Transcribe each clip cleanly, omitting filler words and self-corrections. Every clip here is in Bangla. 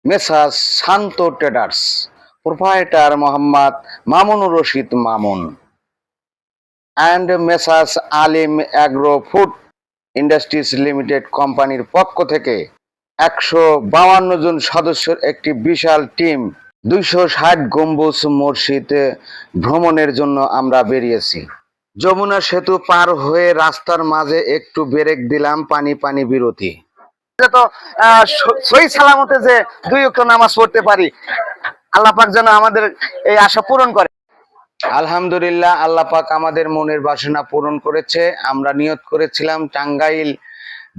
Messrs Shanta traders, proprietor Mohammad Mamunur Rashid Mamun and messrs Alim agro food industries limited কোম্পানির পক্ষ থেকে 152 জন সদস্যের একটি বিশাল টিম 260 গম্বুজ মসজিদ ভ্রমণের জন্য আমরা বেরিয়েছি। যমুনা সেতু পার হয়ে রাস্তার মাঝে একটু ব্রেক দিলাম, পানি পানি বিরতি। তো সহি সালামতে যে 2 ওয়াক্ত নামাজ পড়তে পারি, আল্লাহ পাক যেন আমাদের এই আশা পূরণ করে। আলহামদুলিল্লাহ, আল্লাহ পাক আমাদের মনের বাসনা পূরণ করেছে। আমরা নিয়ত করেছিলাম টাঙ্গাইল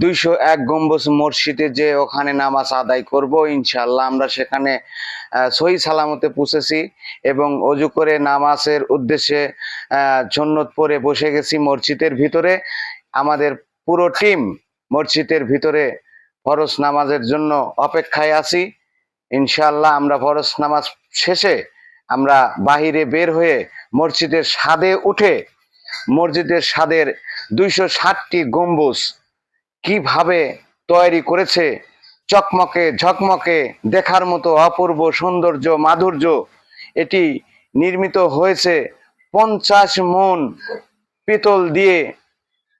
201 গম্বুজ মসজিদে যে ওখানে নামাজ আদায় করব। ইনশাআল্লাহ আমরা সেখানে সহি সালামতে পৌঁছেছি এবং অজু করে নামাজের উদ্দেশ্যে সুন্নত পড়ে বসে গেছি মসজিদের ভিতরে। আমাদের পুরো টিম মসজিদের ভিতরে ফরজ নামাজের জন্য অপেক্ষায় আছি। ইনশাআল্লাহ আমরা ফরজ নামাজ শেষে আমরা বাহিরে বের হয়ে মসজিদের ছাদে উঠে মসজিদের ছাদের 260টি গম্বুজ কিভাবে তৈরি করেছে, চকমকে ঝকমকে দেখার মতো অপূর্ব সৌন্দর্য মাধুর্য। এটি নির্মিত হয়েছে 50 মণ পিতল দিয়ে।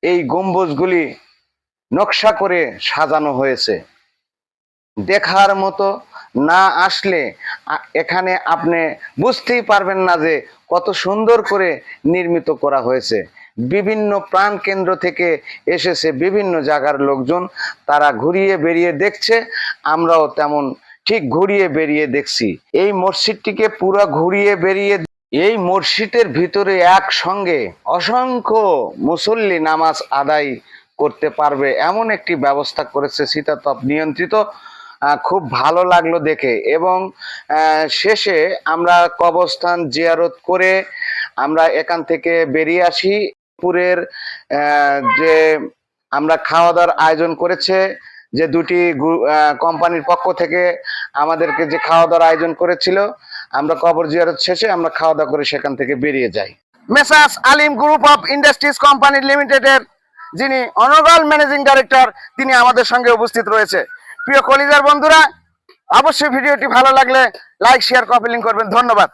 এই গম্বুজগুলি নকশা করে সাজানো হয়েছে, দেখার মতো। না আসলে এখানে আপনি বুঝতেই পারবেন না যে কত সুন্দর করে নির্মিত করা হয়েছে। বিভিন্ন প্রাণ কেন্দ্র থেকে এসেছে বিভিন্ন জায়গার লোকজন, তারা ঘুরিয়ে বেরিয়ে দেখছে, আমরাও তেমন ঠিক ঘুরিয়ে বেরিয়ে দেখছি। এই মসজিদটিকে পুরো ঘুরিয়ে বেরিয়ে এই মসজিদের ভিতরে একসঙ্গে অসংখ্য মুসল্লি নামাজ আদায় করতে পারবে এমন একটি ব্যবস্থা করেছে শীতাতপ নিয়ন্ত্রিত। খুব ভালো লাগলো দেখে। এবং শেষে আমরা কবরস্থান জিয়ারত করে আমরা এখান থেকে বেরিয়ে আসি। পুরের যে আমরা খাওয়া দাওয়ার আয়োজন করেছে, যে দুটি কোম্পানির পক্ষ থেকে আমাদেরকে যে খাওয়া দাওয়ার আয়োজন করেছিল, আমরা কবর জিয়ারত শেষে আমরা খাওয়া দাওয়া করে সেখান থেকে বেরিয়ে যাই। Messrs Alim group of industries company লিমিটেডের যিনি অনারেবল ম্যানেজিং ডাইরেক্টর, তিনি আমাদের সঙ্গে উপস্থিত রয়েছে। প্রিয় কলিজার বন্ধুরা, অবশ্যই ভিডিওটি ভালো লাগলে লাইক শেয়ার কপি লিংক করবেন। ধন্যবাদ।